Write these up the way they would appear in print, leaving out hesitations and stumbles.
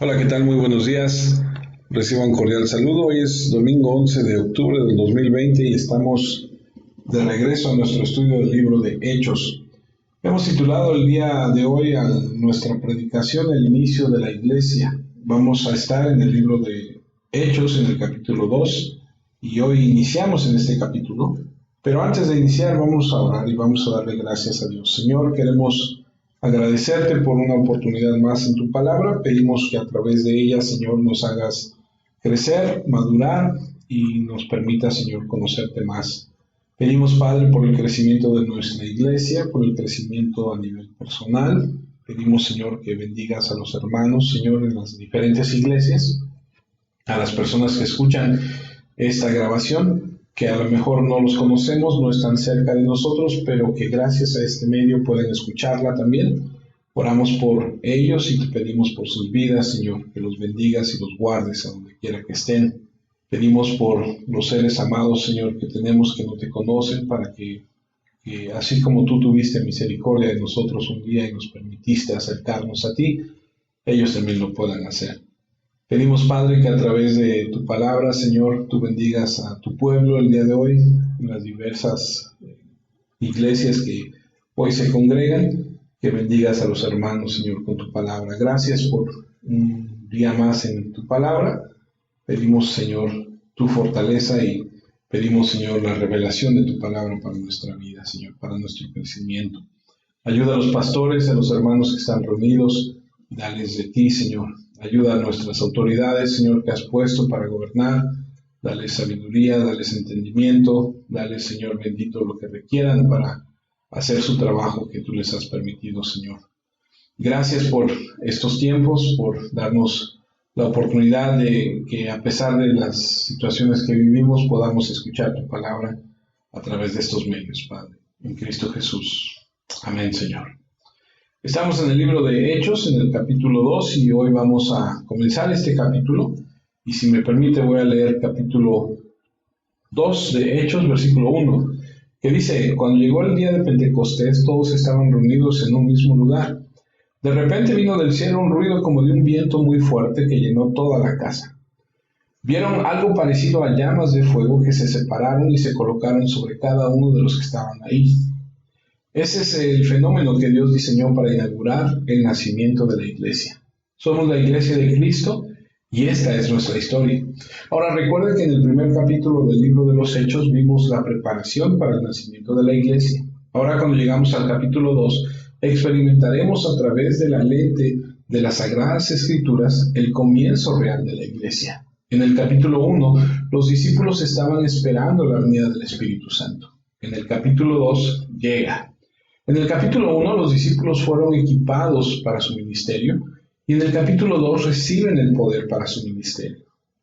Hola, ¿qué tal? Muy buenos días. Reciban un cordial saludo. Hoy es domingo 11 de octubre del 2020 y estamos de regreso a nuestro estudio del libro de Hechos. Hemos titulado el día de hoy a nuestra predicación El inicio de la iglesia. Vamos a estar en el libro de Hechos, en el capítulo 2, y hoy iniciamos en este capítulo. Pero antes de iniciar vamos a orar y vamos a darle gracias a Dios. Señor, queremos agradecerte por una oportunidad más en tu palabra. Pedimos que a través de ella, Señor, nos hagas crecer, madurar y nos permita, Señor, conocerte más. Pedimos, Padre, por el crecimiento de nuestra iglesia, por el crecimiento a nivel personal. Pedimos, Señor, que bendigas a los hermanos, Señor, en las diferentes iglesias, a las personas que escuchan esta grabación, que a lo mejor no los conocemos, no están cerca de nosotros, pero que gracias a este medio pueden escucharla también. Oramos por ellos y te pedimos por sus vidas, Señor, que los bendigas y los guardes a donde quiera que estén. Pedimos por los seres amados, Señor, que tenemos que no te conocen, para que así como tú tuviste misericordia de nosotros un día y nos permitiste acercarnos a ti, ellos también lo puedan hacer. Pedimos, Padre, que a través de tu palabra, Señor, tú bendigas a tu pueblo el día de hoy, en las diversas iglesias que hoy se congregan, que bendigas a los hermanos, Señor, con tu palabra. Gracias por un día más en tu palabra. Pedimos, Señor, tu fortaleza y pedimos, Señor, la revelación de tu palabra para nuestra vida, Señor, para nuestro crecimiento. Ayuda a los pastores, a los hermanos que están reunidos, dales de ti, Señor. Ayuda a nuestras autoridades, Señor, que has puesto para gobernar. Dales sabiduría, dales entendimiento, dales, Señor bendito, lo que requieran para hacer su trabajo que tú les has permitido, Señor. Gracias por estos tiempos, por darnos la oportunidad de que a pesar de las situaciones que vivimos podamos escuchar tu palabra a través de estos medios, Padre. En Cristo Jesús. Amén, Señor. Estamos en el libro de Hechos, en el capítulo 2, y hoy vamos a comenzar este capítulo. Y si me permite voy a leer capítulo 2 de Hechos, versículo 1, que dice: Cuando llegó el día de Pentecostés, todos estaban reunidos en un mismo lugar. De repente vino del cielo un ruido como de un viento muy fuerte que llenó toda la casa. Vieron algo parecido a llamas de fuego que se separaron y se colocaron sobre cada uno de los que estaban ahí. Ese es el fenómeno que Dios diseñó para inaugurar el nacimiento de la iglesia. Somos la iglesia de Cristo y esta es nuestra historia. Ahora recuerden que en el primer capítulo del libro de los Hechos vimos la preparación para el nacimiento de la iglesia. Ahora cuando llegamos al capítulo 2, experimentaremos a través de la lente de las Sagradas Escrituras el comienzo real de la iglesia. En el capítulo 1, los discípulos estaban esperando la venida del Espíritu Santo. En el capítulo 2, llega. En el capítulo 1, los discípulos fueron equipados para su ministerio, y en el capítulo 2 reciben el poder para su ministerio.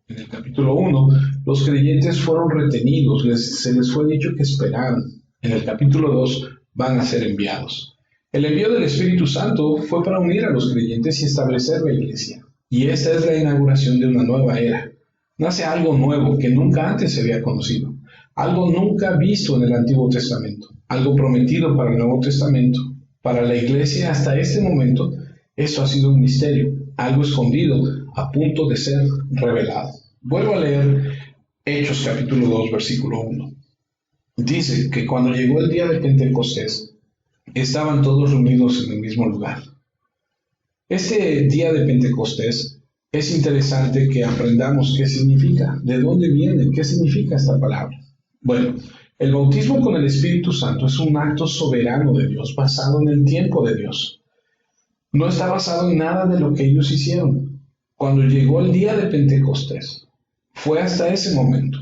En el capítulo 1, los creyentes fueron retenidos, se les fue dicho que esperaran. En el capítulo 2, van a ser enviados. El envío del Espíritu Santo fue para unir a los creyentes y establecer la iglesia. Y esta es la inauguración de una nueva era. Nace algo nuevo que nunca antes se había conocido. Algo nunca visto en el Antiguo Testamento, algo prometido para el Nuevo Testamento. Para la iglesia hasta este momento, eso ha sido un misterio, algo escondido, a punto de ser revelado. Vuelvo a leer Hechos capítulo 2, versículo 1. Dice que cuando llegó el día de Pentecostés, estaban todos reunidos en el mismo lugar. Este día de Pentecostés es interesante que aprendamos qué significa, de dónde viene, qué significa esta palabra. Bueno, el bautismo con el Espíritu Santo es un acto soberano de Dios, basado en el tiempo de Dios. No está basado en nada de lo que ellos hicieron. Cuando llegó el día de Pentecostés, fue hasta ese momento.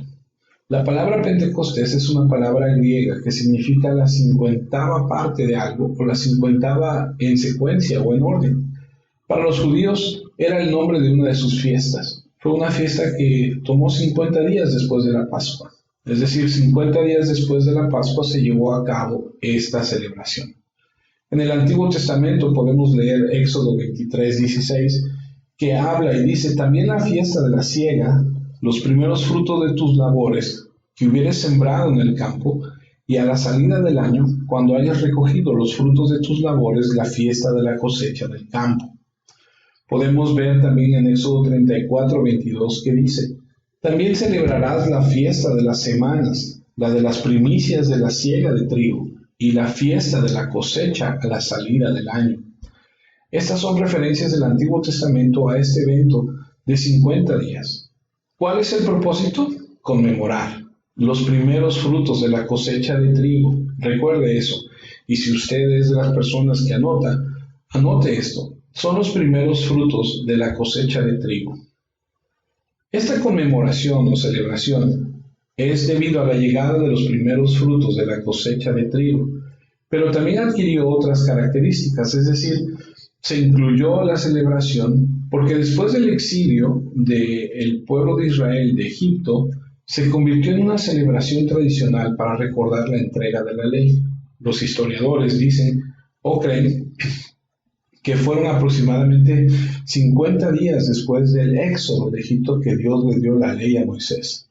La palabra Pentecostés es una palabra griega que significa la 50ª parte de algo, o la 50ª en secuencia o en orden. Para los judíos era el nombre de una de sus fiestas. Fue una fiesta que tomó 50 días después de la Pascua. Es decir, 50 días después de la Pascua se llevó a cabo esta celebración. En el Antiguo Testamento podemos leer Éxodo 23:16, que habla y dice: también la fiesta de la siega, los primeros frutos de tus labores que hubieres sembrado en el campo, y a la salida del año, cuando hayas recogido los frutos de tus labores, la fiesta de la cosecha del campo. Podemos ver también en Éxodo 34:22 que dice: también celebrarás la fiesta de las semanas, la de las primicias de la siega de trigo, y la fiesta de la cosecha a la salida del año. Estas son referencias del Antiguo Testamento a este evento de 50 días. ¿Cuál es el propósito? Conmemorar los primeros frutos de la cosecha de trigo. Recuerde eso. Y si usted es de las personas que anote esto. Son los primeros frutos de la cosecha de trigo. Esta conmemoración o celebración es debido a la llegada de los primeros frutos de la cosecha de trigo, pero también adquirió otras características, es decir, se incluyó la celebración porque después del exilio del pueblo de Israel de Egipto, se convirtió en una celebración tradicional para recordar la entrega de la ley. Los historiadores dicen o creen que fueron aproximadamente 50 días después del éxodo de Egipto que Dios le dio la ley a Moisés,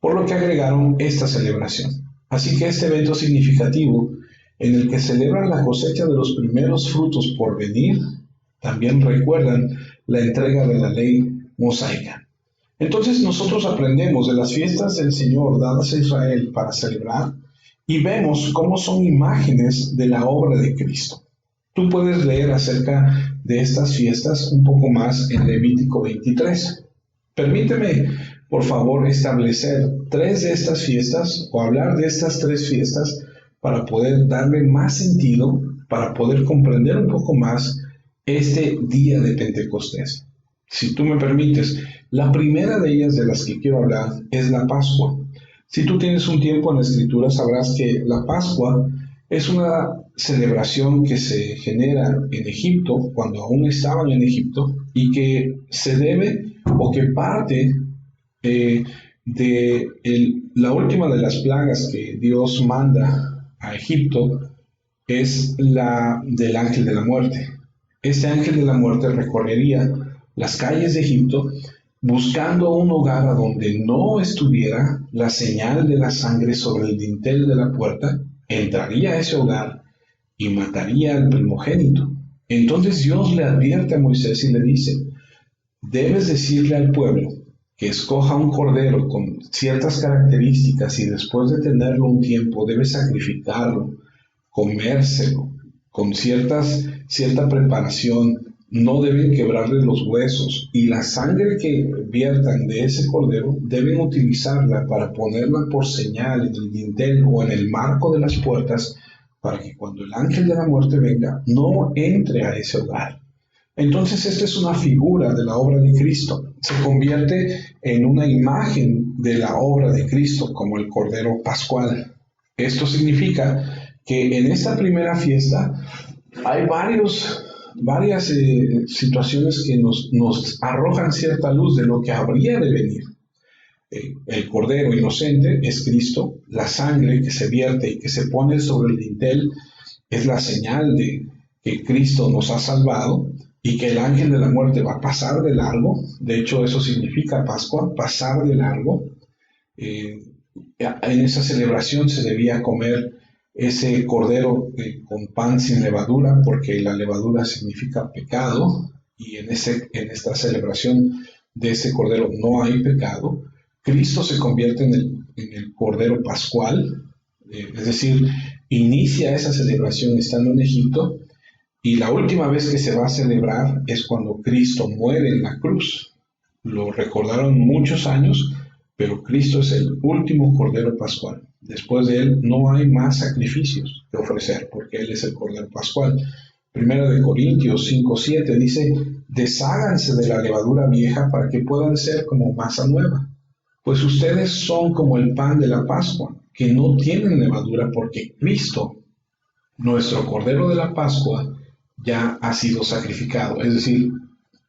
por lo que agregaron esta celebración. Así que este evento significativo, en el que celebran la cosecha de los primeros frutos por venir, también recuerdan la entrega de la ley mosaica. Entonces nosotros aprendemos de las fiestas del Señor dadas a Israel para celebrar y vemos cómo son imágenes de la obra de Cristo. Tú puedes leer acerca de estas fiestas un poco más en Levítico 23. Permíteme, por favor, establecer 3 de estas fiestas o hablar de estas 3 fiestas para poder darle más sentido, para poder comprender un poco más este día de Pentecostés. Si tú me permites, la primera de ellas de las que quiero hablar es la Pascua. Si tú tienes un tiempo en la Escritura, sabrás que la Pascua es una celebración que se genera en Egipto, cuando aún estaban en Egipto, y que se debe o que parte la última de las plagas que Dios manda a Egipto, es la del ángel de la muerte. Este ángel de la muerte recorrería las calles de Egipto buscando un hogar a donde no estuviera la señal de la sangre sobre el dintel de la puerta, entraría a ese hogar y mataría al primogénito. Entonces Dios le advierte a Moisés y le dice: debes decirle al pueblo que escoja un cordero con ciertas características y después de tenerlo un tiempo debe sacrificarlo, comérselo, con cierta preparación, no deben quebrarle los huesos y la sangre que viertan de ese cordero deben utilizarla para ponerla por señal en el dintel o en el marco de las puertas para que cuando el ángel de la muerte venga no entre a ese hogar. Entonces esta es una figura de la obra de Cristo, se convierte en una imagen de la obra de Cristo como el Cordero Pascual. Esto significa que en esta primera fiesta hay varias situaciones que nos arrojan cierta luz de lo que habría de venir. El Cordero inocente es Cristo, la sangre que se vierte y que se pone sobre el dintel es la señal de que Cristo nos ha salvado y que el ángel de la muerte va a pasar de largo. De hecho, eso significa Pascua, pasar de largo. En esa celebración se debía comer ese cordero con pan sin levadura, porque la levadura significa pecado, y en esta celebración de ese cordero no hay pecado. Cristo se convierte en el cordero pascual, es decir, inicia esa celebración estando en Egipto, y la última vez que se va a celebrar es cuando Cristo muere en la cruz. Lo recordaron muchos años, pero Cristo es el último Cordero Pascual. Después de Él no hay más sacrificios que ofrecer, porque Él es el Cordero Pascual. Primera de Corintios 5:7 dice: desháganse de la levadura vieja para que puedan ser como masa nueva. Pues ustedes son como el pan de la Pascua, que no tienen levadura, porque Cristo, nuestro Cordero de la Pascua, ya ha sido sacrificado. Es decir,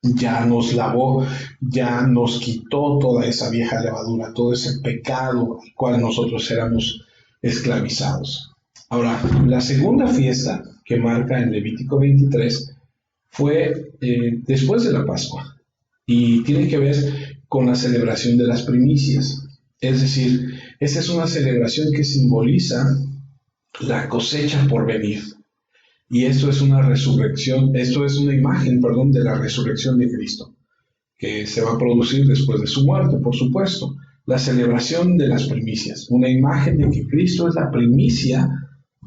ya nos lavó, ya nos quitó toda esa vieja levadura, todo ese pecado al cual nosotros éramos esclavizados. Ahora, la segunda fiesta que marca en Levítico 23 fue después de la Pascua y tiene que ver con la celebración de las primicias. Es decir, esa es una celebración que simboliza la cosecha por venir. Y esto es una resurrección, esto es una imagen, perdón, de la resurrección de Cristo, que se va a producir después de su muerte, por supuesto. La celebración de las primicias, una imagen de que Cristo es la primicia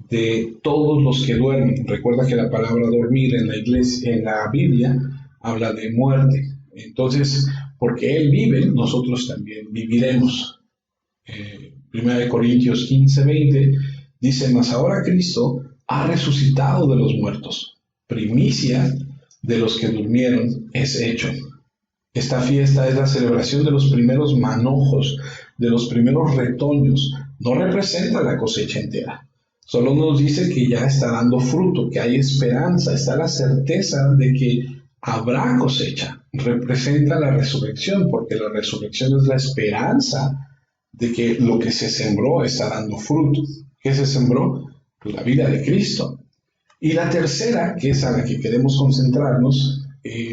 de todos los que duermen. Recuerda que la palabra dormir en la iglesia, en la Biblia, habla de muerte. Entonces, porque Él vive, nosotros también viviremos. 1 Corintios 15:20 dice: mas ahora Cristo ha resucitado de los muertos, primicia de los que durmieron es hecho. Esta fiesta es la celebración de los primeros manojos, de los primeros retoños. No representa la cosecha entera. Solo nos dice que ya está dando fruto, que hay esperanza, está la certeza de que habrá cosecha. Representa la resurrección, porque la resurrección es la esperanza de que lo que se sembró está dando fruto. ¿Qué se sembró? La vida de Cristo. Y la tercera, que es a la que queremos concentrarnos,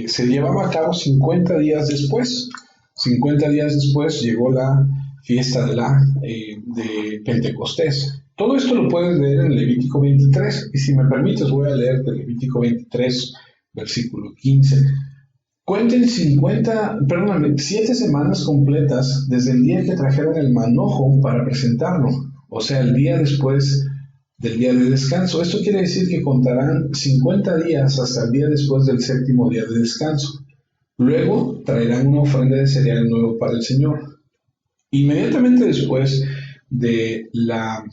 se llevaba a cabo 50 días después. 50 días después llegó la fiesta de Pentecostés. Todo esto lo puedes leer en Levítico 23, y si me permites voy a leer de Levítico 23, versículo 15. Cuenten 7 semanas completas desde el día que trajeron el manojo para presentarlo, o sea, el día después del día de descanso. Esto quiere decir que contarán 50 días hasta el día después del 7º día de descanso. Luego traerán una ofrenda de cereal nuevo para el Señor. Inmediatamente después de la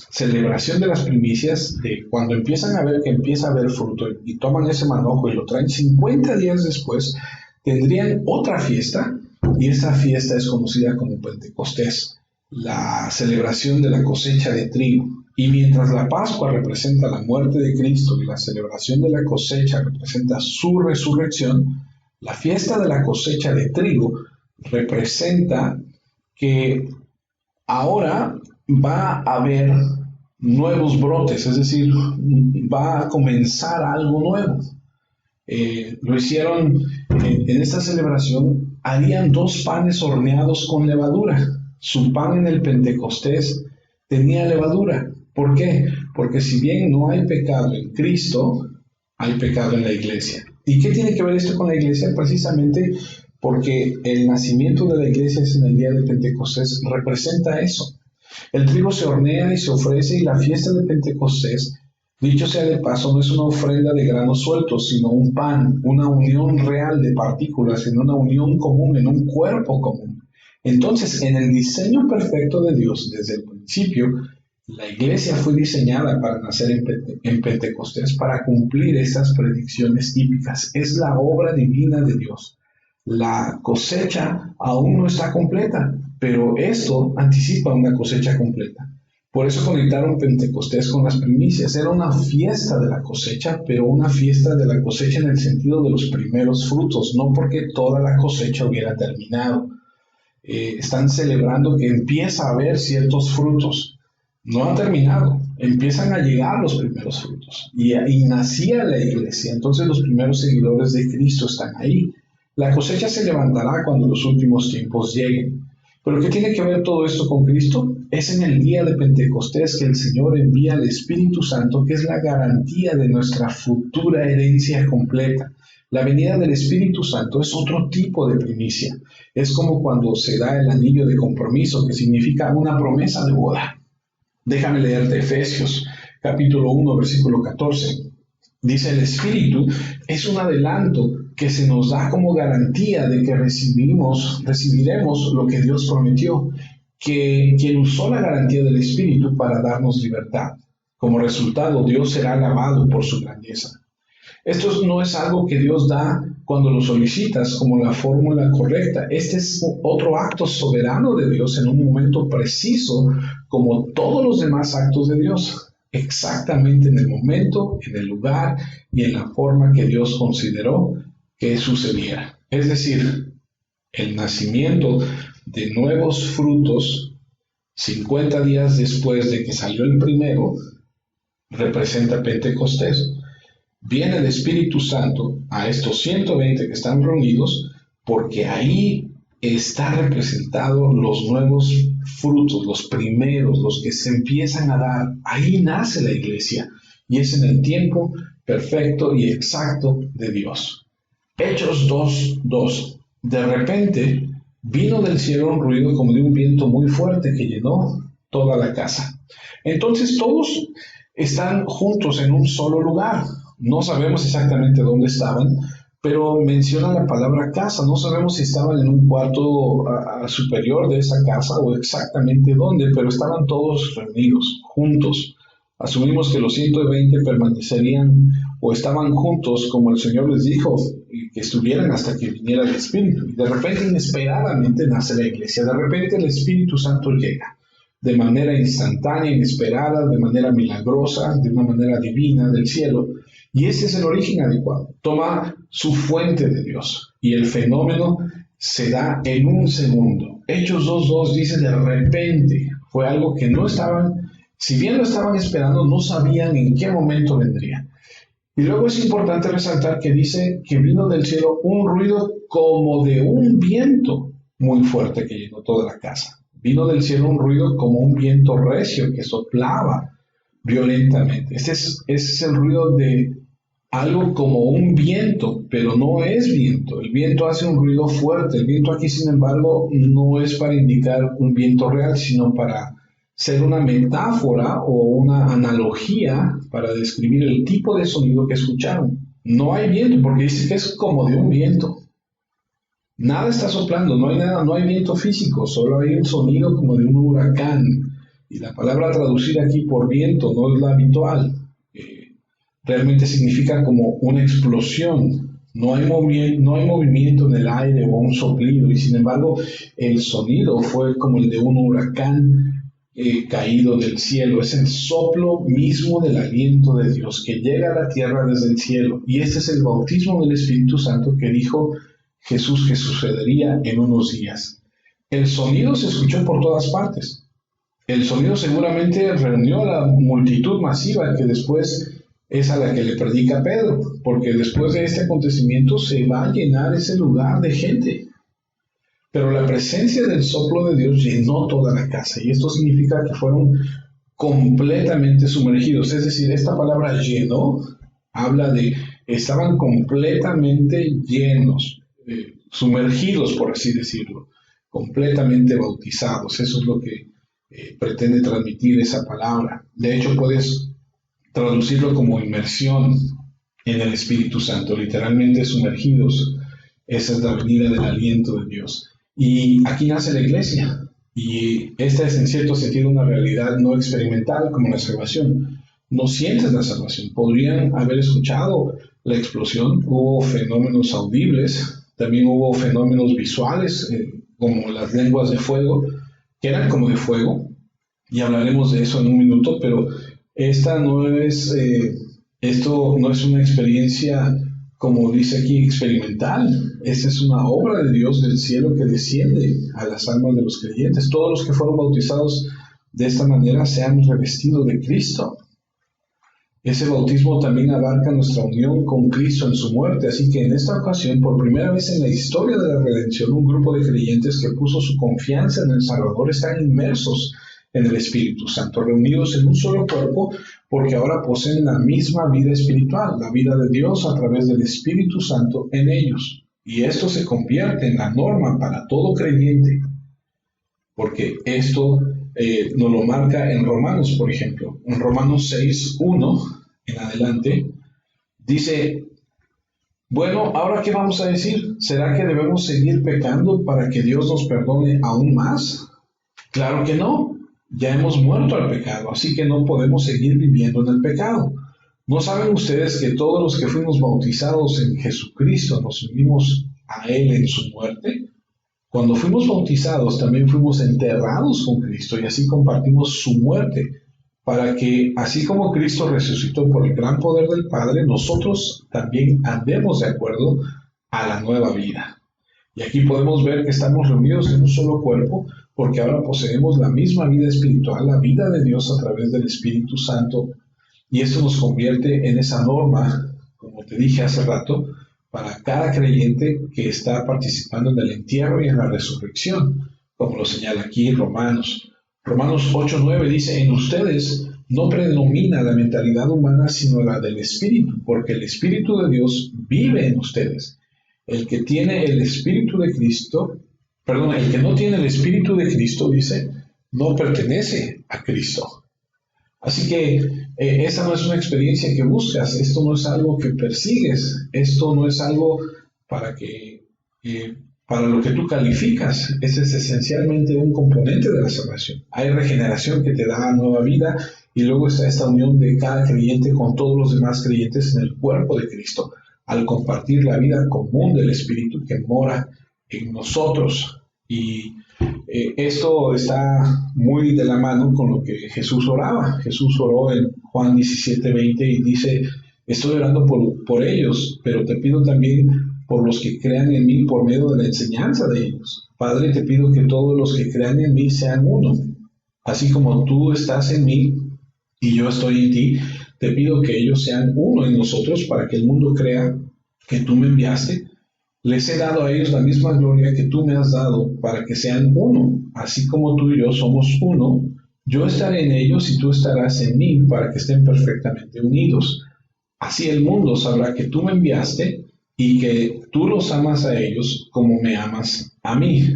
celebración de las primicias, de cuando empiezan a ver que empieza a haber fruto y toman ese manojo y lo traen 50 días después, tendrían otra fiesta, y esta fiesta es conocida como Pentecostés, la celebración de la cosecha de trigo. Y mientras la Pascua representa la muerte de Cristo y la celebración de la cosecha representa su resurrección, la fiesta de la cosecha de trigo representa que ahora va a haber nuevos brotes, es decir, va a comenzar algo nuevo. Lo hicieron en esta celebración, harían 2 panes horneados con levadura. Su pan en el Pentecostés tenía levadura. ¿Por qué? Porque si bien no hay pecado en Cristo, hay pecado en la iglesia. ¿Y qué tiene que ver esto con la iglesia? Precisamente porque el nacimiento de la iglesia es en el día de Pentecostés, representa eso. El trigo se hornea y se ofrece, y la fiesta de Pentecostés, dicho sea de paso, no es una ofrenda de granos sueltos, sino un pan, una unión real de partículas, en una unión común, en un cuerpo común. Entonces, en el diseño perfecto de Dios, desde el principio, la iglesia fue diseñada para nacer en Pentecostés, para cumplir estas predicciones típicas. Es la obra divina de Dios. La cosecha aún no está completa, pero esto anticipa una cosecha completa. Por eso conectaron Pentecostés con las primicias. Era una fiesta de la cosecha, pero una fiesta de la cosecha en el sentido de los primeros frutos, no porque toda la cosecha hubiera terminado. Están celebrando que empieza a haber ciertos frutos. No han terminado, empiezan a llegar los primeros frutos. Y nacía la iglesia, entonces los primeros seguidores de Cristo están ahí. La cosecha se levantará cuando los últimos tiempos lleguen. ¿Pero qué tiene que ver todo esto con Cristo? Es en el día de Pentecostés que el Señor envía al Espíritu Santo, que es la garantía de nuestra futura herencia completa. La venida del Espíritu Santo es otro tipo de primicia. Es como cuando se da el anillo de compromiso, que significa una promesa de boda. Déjame leerte Efesios, capítulo 1, versículo 14. Dice: el Espíritu es un adelanto que se nos da como garantía de que recibiremos lo que Dios prometió, que quien usó la garantía del Espíritu para darnos libertad. Como resultado, Dios será alabado por su grandeza. Esto no es algo que Dios da cuando lo solicitas como la fórmula correcta. Este es otro acto soberano de Dios en un momento preciso, como todos los demás actos de Dios. Exactamente en el momento, en el lugar y en la forma que Dios consideró que sucediera. Es decir, el nacimiento de nuevos frutos 50 días después de que salió el primero representa Pentecostés. Viene el Espíritu Santo a estos 120 que están reunidos, porque ahí está representado los nuevos frutos, los primeros, los que se empiezan a dar. Ahí nace la iglesia. y es en el tiempo perfecto y exacto de Dios. Hechos 2:2. De repente vino del cielo un ruido como de un viento muy fuerte que llenó toda la casa. Entonces todos están juntos en un solo lugar. No sabemos exactamente dónde estaban, pero menciona la palabra casa. No sabemos si estaban en un cuarto superior de esa casa o exactamente dónde, pero estaban todos reunidos, juntos. Asumimos que los 120 permanecerían o estaban juntos, como el Señor les dijo, y que estuvieran hasta que viniera el Espíritu. Y de repente, inesperadamente, nace la iglesia. De repente el Espíritu Santo llega de manera instantánea, inesperada, de manera milagrosa, de una manera divina del cielo. Y ese es el origen adecuado. Toma su fuente de Dios y el fenómeno se da en un segundo. Hechos 2:2 dice de repente. Fue algo que no estaban, si bien lo estaban esperando, no sabían en qué momento vendría. Y luego es importante resaltar que dice que vino del cielo un ruido como de un viento muy fuerte que llenó toda la casa. Vino del cielo un ruido como un viento recio que soplaba violentamente. Ese es el ruido de algo como un viento, pero no es viento. El viento hace un ruido fuerte. El viento aquí, sin embargo, no es para indicar un viento real, sino para ser una metáfora o una analogía para describir el tipo de sonido que escucharon. No hay viento, porque dice que es como de un viento. Nada está soplando, no hay nada, no hay viento físico, solo hay un sonido como de un huracán. Y la palabra traducida aquí por viento no es la habitual. Realmente significa como una explosión. No hay movimiento en el aire o un soplido, y sin embargo el sonido fue como el de un huracán caído del cielo. Es el soplo mismo del aliento de Dios que llega a la tierra desde el cielo. Y este es el bautismo del Espíritu Santo que dijo Jesús que sucedería en unos días. El sonido se escuchó por todas partes. El sonido seguramente reunió a la multitud masiva que después es a la que le predica Pedro, porque después de este acontecimiento se va a llenar ese lugar de gente. Pero la presencia del soplo de Dios llenó toda la casa, y esto significa que fueron completamente sumergidos. Es decir, esta palabra llenó habla de estaban completamente llenos, sumergidos, por así decirlo, completamente bautizados. Eso es lo que pretende transmitir esa palabra. De hecho, puedes traducirlo como inmersión en el Espíritu Santo, literalmente sumergidos. Esa es la venida del aliento de Dios. Y aquí nace la iglesia, y esta es en cierto sentido una realidad no experimental como la salvación. No sientes la salvación. Podrían haber escuchado la explosión, hubo fenómenos audibles, también hubo fenómenos visuales, como las lenguas de fuego, que eran como de fuego, y hablaremos de eso en un minuto, pero esto no es una experiencia, como dice aquí, experimental. Esta es una obra de Dios del cielo que desciende a las almas de los creyentes. Todos los que fueron bautizados de esta manera se han revestido de Cristo. Ese bautismo también abarca nuestra unión con Cristo en su muerte, así que en esta ocasión, por primera vez en la historia de la redención, un grupo de creyentes que puso su confianza en el Salvador están inmersos en el Espíritu Santo, reunidos en un solo cuerpo, porque ahora poseen la misma vida espiritual, la vida de Dios a través del Espíritu Santo en ellos. Y esto se convierte en la norma para todo creyente, porque esto nos lo marca en Romanos, por ejemplo. En Romanos 6:1 en adelante, dice: bueno, ¿ahora qué vamos a decir? ¿Será que debemos seguir pecando para que Dios nos perdone aún más? Claro que no. Ya hemos muerto al pecado, así que no podemos seguir viviendo en el pecado. ¿No saben ustedes que todos los que fuimos bautizados en Jesucristo nos unimos a Él en su muerte? Cuando fuimos bautizados también fuimos enterrados con Cristo y así compartimos su muerte, para que así como Cristo resucitó por el gran poder del Padre, nosotros también andemos de acuerdo a la nueva vida. Y aquí podemos ver que estamos reunidos en un solo cuerpo, porque ahora poseemos la misma vida espiritual, la vida de Dios a través del Espíritu Santo, y esto nos convierte en esa norma, como te dije hace rato, para cada creyente que está participando en el entierro y en la resurrección, como lo señala aquí Romanos. Romanos 8:9 dice: en ustedes no predomina la mentalidad humana, sino la del Espíritu, porque el Espíritu de Dios vive en ustedes. El que tiene el Espíritu de Cristo, perdón, el que no tiene el Espíritu de Cristo, dice, no pertenece a Cristo. Así que esa no es una experiencia que buscas, esto no es algo que persigues, esto no es algo para lo que tú calificas. Ese es esencialmente un componente de la salvación. Hay regeneración que te da nueva vida y luego está esta unión de cada creyente con todos los demás creyentes en el cuerpo de Cristo, al compartir la vida común del Espíritu que mora en nosotros. Y esto está muy de la mano con lo que Jesús oraba. Jesús oró en Juan 17:20 y dice, estoy orando por ellos, pero te pido también por los que crean en mí por medio de la enseñanza de ellos. Padre, te pido que todos los que crean en mí sean uno. Así como tú estás en mí y yo estoy en ti, te pido que ellos sean uno en nosotros para que el mundo crea que tú me enviaste. Les he dado a ellos la misma gloria que tú me has dado para que sean uno. Así como tú y yo somos uno, yo estaré en ellos y tú estarás en mí para que estén perfectamente unidos. Así el mundo sabrá que tú me enviaste y que tú los amas a ellos como me amas a mí.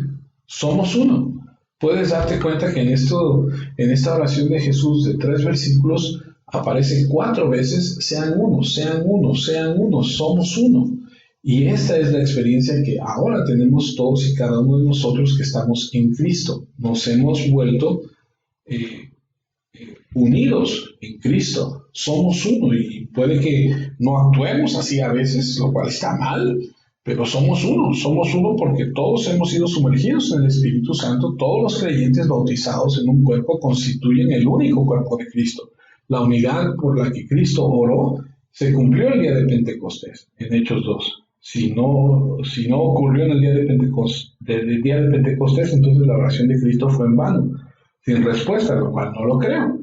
Somos uno. Puedes darte cuenta que en esta oración de Jesús de 3 versículos aparece 4 veces, sean uno, sean uno, sean uno, somos uno. Y esta es la experiencia que ahora tenemos todos y cada uno de nosotros que estamos en Cristo. Nos hemos vuelto unidos en Cristo. Somos uno y puede que no actuemos así a veces, lo cual está mal, pero somos uno porque todos hemos sido sumergidos en el Espíritu Santo. Todos los creyentes bautizados en un cuerpo constituyen el único cuerpo de Cristo. La unidad por la que Cristo oró se cumplió el día de Pentecostés, en Hechos 2. Si no ocurrió en el día de Pentecostés, entonces la oración de Cristo fue en vano, sin respuesta, lo cual no lo creo.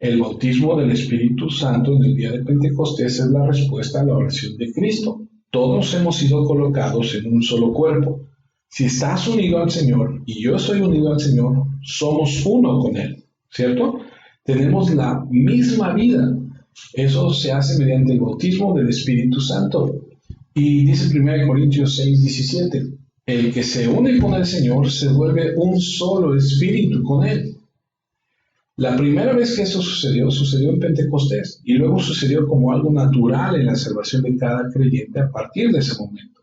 El bautismo del Espíritu Santo en el día de Pentecostés es la respuesta a la oración de Cristo. Todos hemos sido colocados en un solo cuerpo. Si estás unido al Señor y yo estoy unido al Señor, somos uno con Él, ¿cierto? Tenemos la misma vida. Eso se hace mediante el bautismo del Espíritu Santo. Y dice 1 Corintios 6:17, el que se une con el Señor se vuelve un solo espíritu con Él. La primera vez que eso sucedió en Pentecostés y luego sucedió como algo natural en la salvación de cada creyente a partir de ese momento.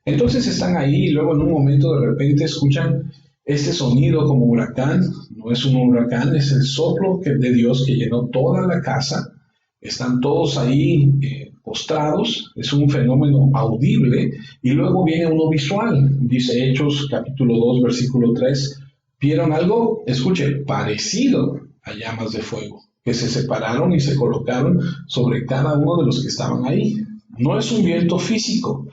Entonces están ahí y luego en un momento de repente escuchan este sonido como huracán. No es un huracán, es el soplo de Dios que llenó toda la casa. Están todos ahí postrados, es un fenómeno audible, y luego viene uno visual. Dice Hechos capítulo 2 versículo 3, vieron algo, escuche, parecido a llamas de fuego, que se separaron y se colocaron sobre cada uno de los que estaban ahí. No es un viento físico,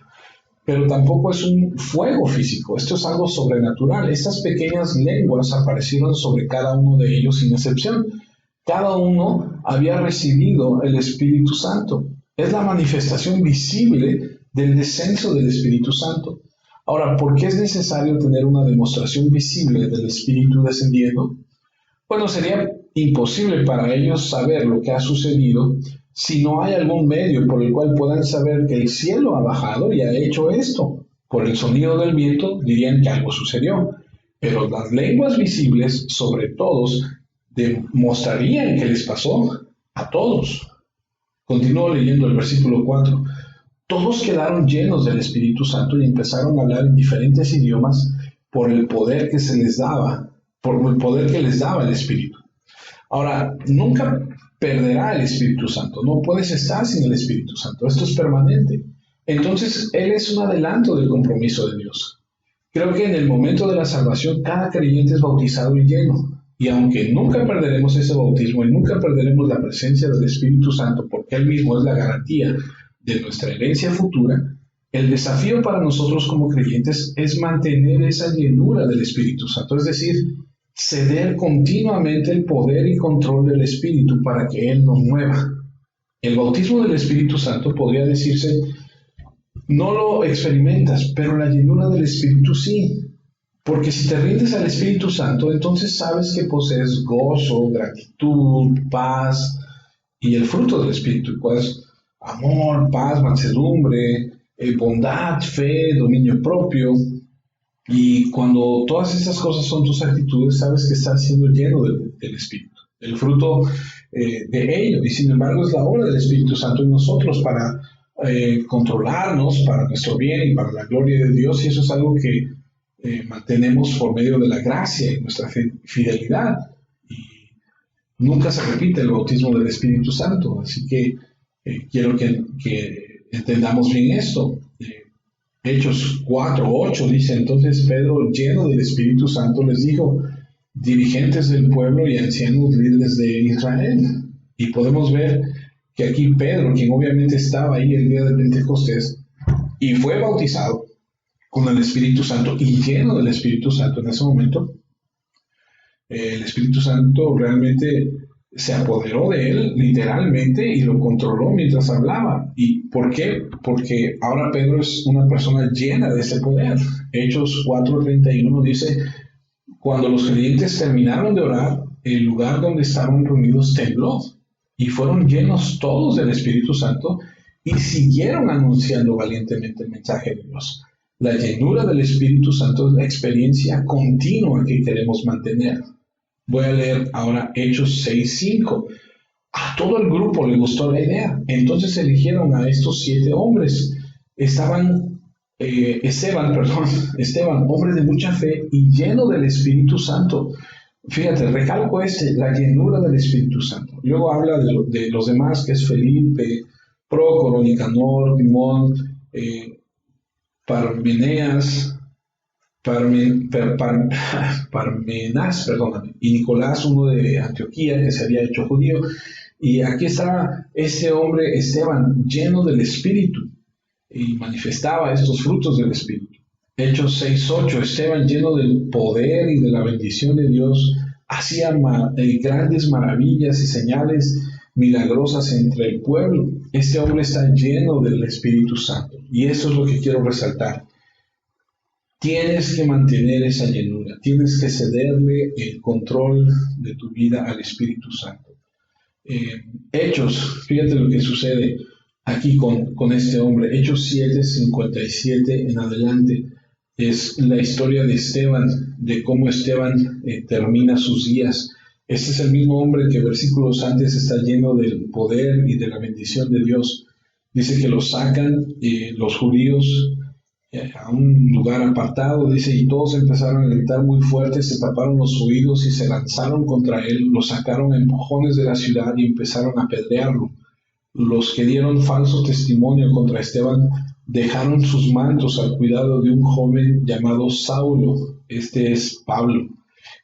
pero tampoco es un fuego físico, esto es algo sobrenatural. Estas pequeñas lenguas aparecieron sobre cada uno de ellos sin excepción. Cada uno había recibido el Espíritu Santo. Es la manifestación visible del descenso del Espíritu Santo. Ahora, ¿por qué es necesario tener una demostración visible del Espíritu descendiendo? Bueno, sería imposible para ellos saber lo que ha sucedido si no hay algún medio por el cual puedan saber que el cielo ha bajado y ha hecho esto. Por el sonido del viento dirían que algo sucedió, pero las lenguas visibles sobre todos demostrarían que les pasó a todos. Continúo leyendo el versículo 4. Todos quedaron llenos del Espíritu Santo y empezaron a hablar en diferentes idiomas por el poder que les daba el Espíritu. Ahora, nunca perderá el Espíritu Santo. No puedes estar sin el Espíritu Santo. Esto es permanente. Entonces, Él es un adelanto del compromiso de Dios. Creo que en el momento de la salvación, cada creyente es bautizado y lleno. Y aunque nunca perderemos ese bautismo y nunca perderemos la presencia del Espíritu Santo, porque Él mismo es la garantía de nuestra herencia futura, el desafío para nosotros como creyentes es mantener esa llenura del Espíritu Santo, es decir, ceder continuamente el poder y control del Espíritu para que Él nos mueva. El bautismo del Espíritu Santo podría decirse, no lo experimentas, pero la llenura del Espíritu sí. Porque si te rindes al Espíritu Santo, entonces sabes que posees gozo, gratitud, paz y el fruto del Espíritu, cuál es amor, paz, mansedumbre, bondad, fe, dominio propio. Y cuando todas estas cosas son tus actitudes, sabes que estás siendo lleno del Espíritu, el fruto de ello. Y sin embargo es la obra del Espíritu Santo en nosotros para controlarnos, para nuestro bien y para la gloria de Dios. Y eso es algo que mantenemos por medio de la gracia y nuestra fidelidad. Y nunca se repite el bautismo del Espíritu Santo. Así que quiero que entendamos bien esto. Hechos 4:8 dice: entonces Pedro, lleno del Espíritu Santo, les dijo: dirigentes del pueblo y ancianos líderes de Israel. Y podemos ver que aquí Pedro, quien obviamente estaba ahí el día de Pentecostés y fue bautizado con el Espíritu Santo y lleno del Espíritu Santo en ese momento, el Espíritu Santo realmente se apoderó de él literalmente y lo controló mientras hablaba. ¿Y por qué? Porque ahora Pedro es una persona llena de ese poder. Hechos 4:31 dice: cuando los creyentes terminaron de orar, el lugar donde estaban reunidos tembló y fueron llenos todos del Espíritu Santo y siguieron anunciando valientemente el mensaje de Dios. La llenura del Espíritu Santo es la experiencia continua que queremos mantener. Voy a leer ahora Hechos 6:5. A todo el grupo le gustó la idea. Entonces eligieron a estos 7 hombres. Esteban, hombre de mucha fe y lleno del Espíritu Santo. Fíjate, recalco la llenura del Espíritu Santo. Luego habla de los demás, que es Felipe, Prócoro, Nicanor, Timón, Parmenas, y Nicolás, uno de Antioquía, que se había hecho judío. Y aquí estaba ese hombre Esteban, lleno del Espíritu, y manifestaba estos frutos del Espíritu. Hechos 6:8, Esteban, lleno del poder y de la bendición de Dios, hacía grandes maravillas y señales milagrosas entre el pueblo. Este hombre está lleno del Espíritu Santo. Y eso es lo que quiero resaltar. Tienes que mantener esa llenura, tienes que cederle el control de tu vida al Espíritu Santo. Hechos, fíjate lo que sucede aquí con este hombre. Hechos 7:57 en adelante es la historia de Esteban, de cómo Esteban termina sus días. Este es el mismo hombre que versículos antes está lleno del poder y de la bendición de Dios. Dice que lo sacan los judíos a un lugar apartado, dice, y todos empezaron a gritar muy fuerte, se taparon los oídos y se lanzaron contra él, lo sacaron a empujones de la ciudad y empezaron a apedrearlo. Los que dieron falso testimonio contra Esteban dejaron sus mantos al cuidado de un joven llamado Saulo, este es Pablo.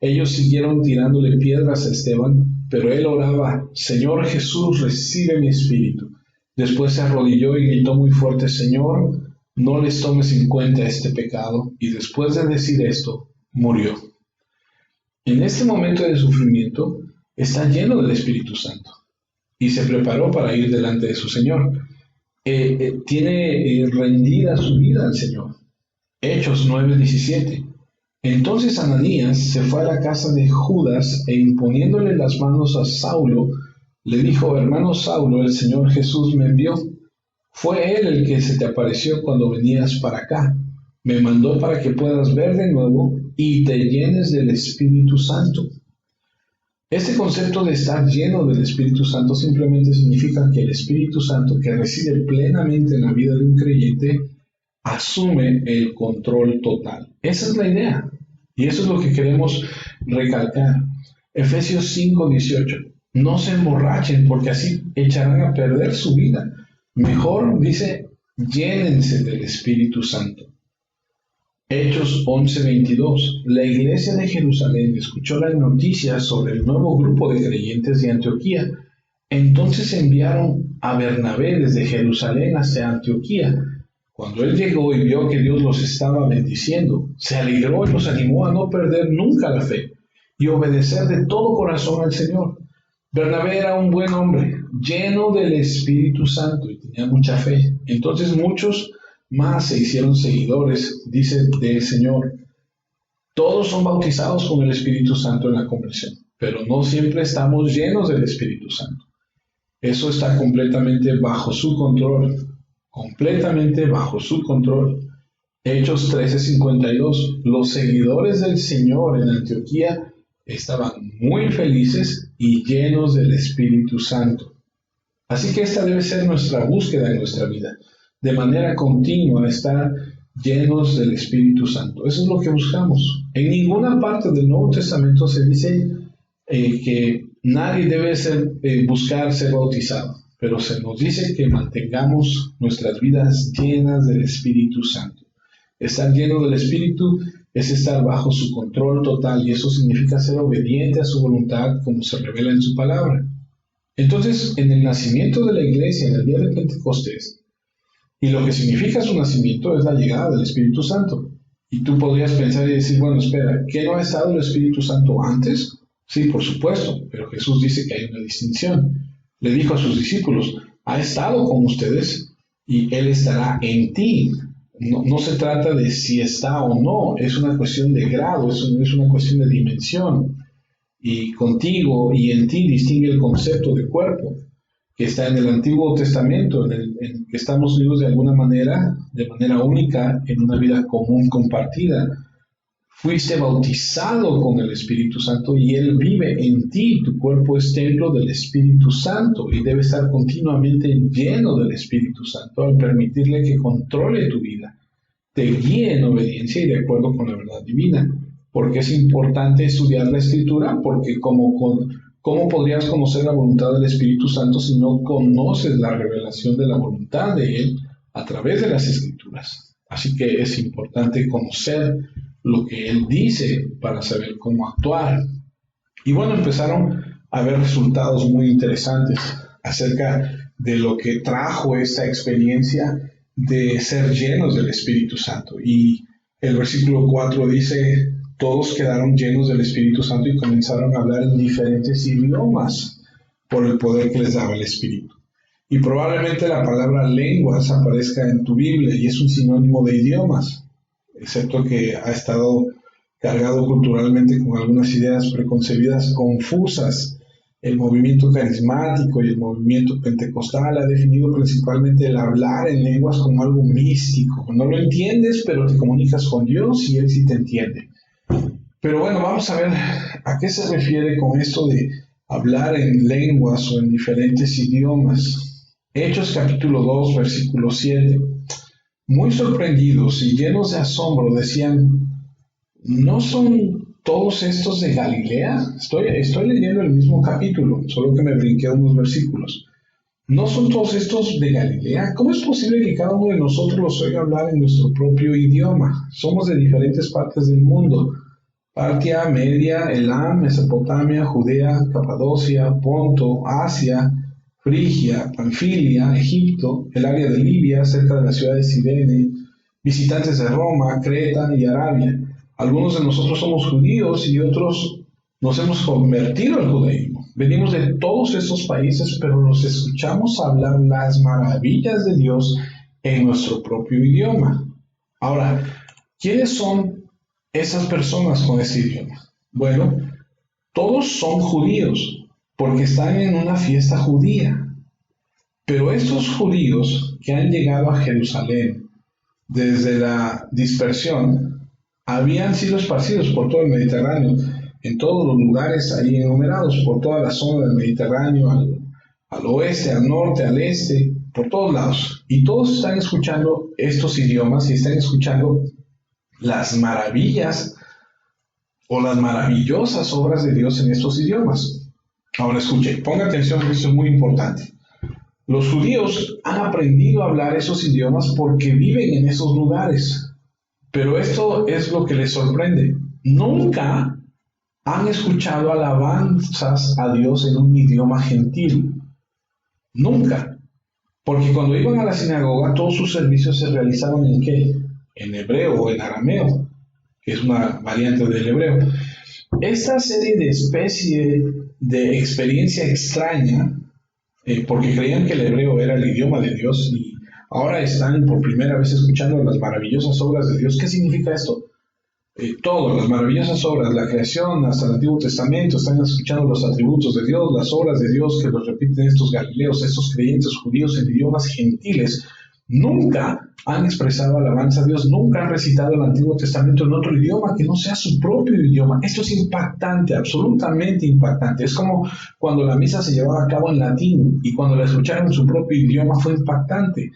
Ellos siguieron tirándole piedras a Esteban, pero él oraba: Señor Jesús, recibe mi espíritu. Después se arrodilló y gritó muy fuerte: Señor, no les tomes en cuenta este pecado. Y después de decir esto, murió. En este momento de sufrimiento está lleno del Espíritu Santo y se preparó para ir delante de su Señor. Tiene rendida su vida al Señor. Hechos 9:17. Entonces Ananías se fue a la casa de Judas e imponiéndole las manos a Saulo, le dijo: hermano Saulo, el Señor Jesús me envió. Fue Él el que se te apareció cuando venías para acá. Me mandó para que puedas ver de nuevo y te llenes del Espíritu Santo. Este concepto de estar lleno del Espíritu Santo simplemente significa que el Espíritu Santo, que reside plenamente en la vida de un creyente, asume el control total. Esa es la idea. Y eso es lo que queremos recalcar. Efesios 5:18. No se emborrachen, porque así echarán a perder su vida. Mejor, dice, llénense del Espíritu Santo. Hechos 11:22. La iglesia de Jerusalén escuchó las noticias sobre el nuevo grupo de creyentes de Antioquía. Entonces enviaron a Bernabé desde Jerusalén hacia Antioquía. Cuando él llegó y vio que Dios los estaba bendiciendo, se alegró y los animó a no perder nunca la fe y obedecer de todo corazón al Señor. Bernabé era un buen hombre, lleno del Espíritu Santo y tenía mucha fe. Entonces muchos más se hicieron seguidores, dice, del Señor. Todos son bautizados con el Espíritu Santo en la conversión, pero no siempre estamos llenos del Espíritu Santo. Eso está completamente bajo su control, completamente bajo su control. Hechos 13:52. Los seguidores del Señor en Antioquía estaban muy felices y llenos del Espíritu Santo. Así que esta debe ser nuestra búsqueda en nuestra vida, de manera continua estar llenos del Espíritu Santo. Eso es lo que buscamos. En ninguna parte del Nuevo Testamento se dice que nadie debe buscar ser bautizado, pero se nos dice que mantengamos nuestras vidas llenas del Espíritu Santo. Estar lleno del Espíritu es estar bajo su control total, y eso significa ser obediente a su voluntad como se revela en su palabra. Entonces, en el nacimiento de la iglesia, en el día de Pentecostés, y lo que significa su nacimiento es la llegada del Espíritu Santo. Y tú podrías pensar y decir, bueno, espera, ¿qué no ha estado el Espíritu Santo antes? Sí, por supuesto, pero Jesús dice que hay una distinción. Le dijo a sus discípulos, ha estado con ustedes y Él estará en ti. No se trata de si está o no, es una cuestión de grado, es una cuestión de dimensión. Y contigo y en ti distingue el concepto de cuerpo, que está en el Antiguo Testamento, en que estamos unidos de alguna manera, de manera única, en una vida común compartida. Fuiste bautizado con el Espíritu Santo y Él vive en ti. Tu cuerpo es templo del Espíritu Santo y debe estar continuamente lleno del Espíritu Santo al permitirle que controle tu vida, te guíe en obediencia y de acuerdo con la verdad divina. ¿Por qué es importante estudiar la Escritura? Porque ¿cómo podrías conocer la voluntad del Espíritu Santo si no conoces la revelación de la voluntad de Él a través de las Escrituras? Así que es importante conocer lo que Él dice para saber cómo actuar. Y bueno, empezaron a haber resultados muy interesantes acerca de lo que trajo esta experiencia de ser llenos del Espíritu Santo. Y el versículo 4 dice, todos quedaron llenos del Espíritu Santo y comenzaron a hablar en diferentes idiomas por el poder que les daba el Espíritu. Y probablemente la palabra lenguas aparezca en tu Biblia y es un sinónimo de idiomas, excepto que ha estado cargado culturalmente con algunas ideas preconcebidas confusas. El movimiento carismático y el movimiento pentecostal ha definido principalmente el hablar en lenguas como algo místico. No lo entiendes, pero te comunicas con Dios y Él sí te entiende. Pero bueno, vamos a ver a qué se refiere con esto de hablar en lenguas o en diferentes idiomas. Hechos capítulo 2, versículo 7. Muy sorprendidos y llenos de asombro decían, ¿no son todos estos de Galilea? Estoy leyendo el mismo capítulo, solo que me brinqué unos versículos. ¿No son todos estos de Galilea? ¿Cómo es posible que cada uno de nosotros los oiga hablar en nuestro propio idioma? Somos de diferentes partes del mundo. Partia, Media, Elam, Mesopotamia, Judea, Capadocia, Ponto, Asia, Frigia, Panfilia, Egipto, el área de Libia, cerca de la ciudad de Cirene, visitantes de Roma, Creta y Arabia. Algunos de nosotros somos judíos y otros nos hemos convertido al judaísmo. Venimos de todos estos países, pero los escuchamos hablar las maravillas de Dios en nuestro propio idioma. Ahora, ¿quiénes son esas personas con ese idioma? Bueno, todos son judíos, porque están en una fiesta judía. Pero estos judíos que han llegado a Jerusalén desde la dispersión habían sido esparcidos por todo el Mediterráneo, en todos los lugares ahí enumerados, por toda la zona del Mediterráneo, al oeste, al norte, al este, por todos lados. Y todos están escuchando estos idiomas y están escuchando las maravillas o las maravillosas obras de Dios en estos idiomas. Ahora escuche, ponga atención, esto es muy importante. Los judíos han aprendido a hablar esos idiomas porque viven en esos lugares. Pero esto es lo que les sorprende. Nunca han escuchado alabanzas a Dios en un idioma gentil. Nunca. Porque cuando iban a la sinagoga, todos sus servicios se realizaban ¿en qué? En hebreo o en arameo, que es una variante del hebreo. Esta serie de especie de experiencia extraña, porque creían que el hebreo era el idioma de Dios y ahora están por primera vez escuchando las maravillosas obras de Dios. ¿Qué significa esto? todo, las maravillosas obras, la creación, hasta el Antiguo Testamento, están escuchando los atributos de Dios, las obras de Dios que los repiten estos galileos, estos creyentes judíos en idiomas gentiles. Nunca han expresado alabanza a Dios, nunca han recitado el Antiguo Testamento en otro idioma que no sea su propio idioma. Esto es impactante, absolutamente impactante. Es como cuando la misa se llevaba a cabo en latín y cuando la escucharon en su propio idioma fue impactante.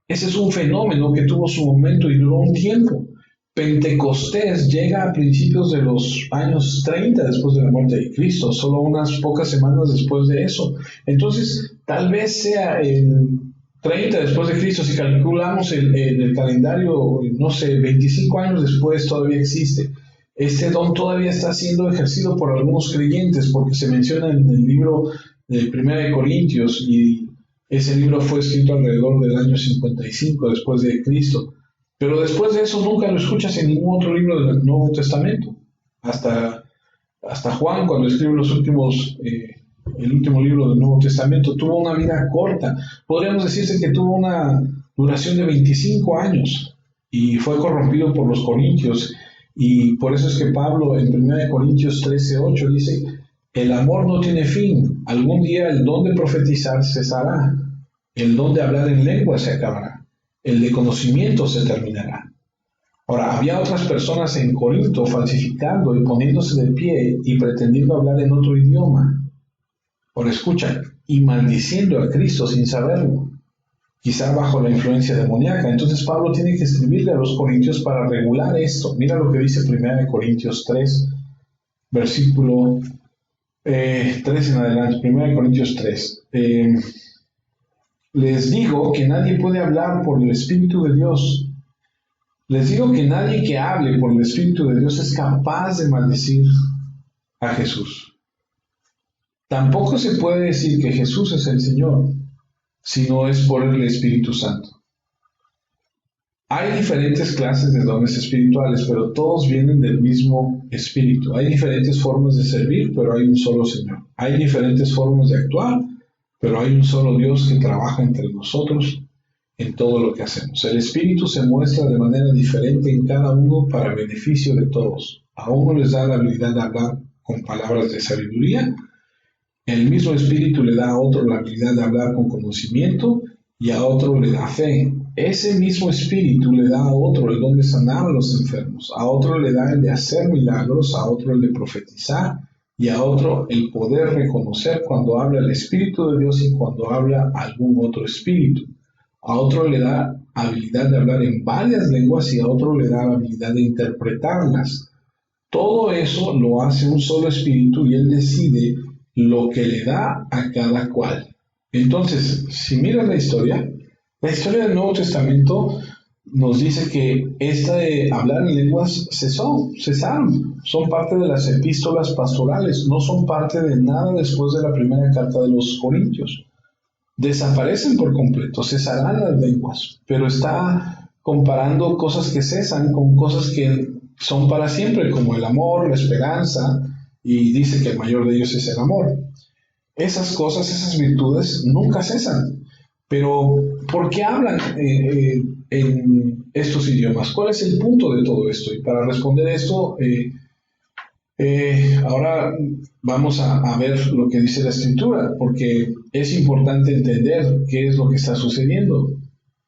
Ese es un fenómeno que tuvo su momento y duró un tiempo. Pentecostés llega a principios de los años 30 después de la muerte de Cristo, solo unas pocas semanas después de eso. Entonces, tal vez sea el 30 después de Cristo, si calculamos el calendario, no sé, 25 años después todavía existe. Este don todavía está siendo ejercido por algunos creyentes, porque se menciona en el libro de 1 Corintios, y ese libro fue escrito alrededor del año 55 después de Cristo. Pero después de eso nunca lo escuchas en ningún otro libro del Nuevo Testamento. Hasta Juan, cuando escribe el último libro del Nuevo Testamento, tuvo una vida corta. Podríamos decirse que tuvo una duración de 25 años y fue corrompido por los corintios. Y por eso es que Pablo en 1 Corintios 13:8 dice, el amor no tiene fin. Algún día el don de profetizar cesará. El don de hablar en lengua se acabará. El de conocimiento se terminará. Ahora, había otras personas en Corinto falsificando y poniéndose de pie y pretendiendo hablar en otro idioma. Ahora escucha, y maldiciendo a Cristo sin saberlo, quizá bajo la influencia demoníaca. Entonces Pablo tiene que escribirle a los corintios para regular esto. Mira lo que dice 1 Corintios 3, versículo 3 en adelante, 1 Corintios 3. Les digo que nadie puede hablar por el Espíritu de Dios. Les digo que nadie que hable por el Espíritu de Dios es capaz de maldecir a Jesús. Tampoco se puede decir que Jesús es el Señor si no es por el Espíritu Santo. Hay diferentes clases de dones espirituales, pero todos vienen del mismo Espíritu. Hay diferentes formas de servir, pero hay un solo Señor. Hay diferentes formas de actuar, pero hay un solo Dios que trabaja entre nosotros en todo lo que hacemos. El Espíritu se muestra de manera diferente en cada uno para beneficio de todos. A uno les da la habilidad de hablar con palabras de sabiduría, el mismo Espíritu le da a otro la habilidad de hablar con conocimiento y a otro le da fe. Ese mismo Espíritu le da a otro el don de sanar a los enfermos, a otro le da el de hacer milagros, a otro el de profetizar y a otro el poder reconocer cuando habla el Espíritu de Dios y cuando habla algún otro espíritu. A otro le da habilidad de hablar en varias lenguas y a otro le da la habilidad de interpretarlas. Todo eso lo hace un solo espíritu y él decide lo que le da a cada cual. Entonces, si miras la historia del Nuevo Testamento nos dice que esta de hablar en lenguas cesaron. Son parte de las epístolas pastorales, no son parte de nada después de la primera carta de los Corintios. Desaparecen por completo, cesarán las lenguas, pero está comparando cosas que cesan con cosas que son para siempre, como el amor, la esperanza, y dice que el mayor de ellos es el amor. Esas cosas, esas virtudes nunca cesan. Pero, ¿por qué hablan en estos idiomas? ¿Cuál es el punto de todo esto? Y para responder esto, ahora vamos a ver lo que dice la Escritura, porque es importante entender qué es lo que está sucediendo.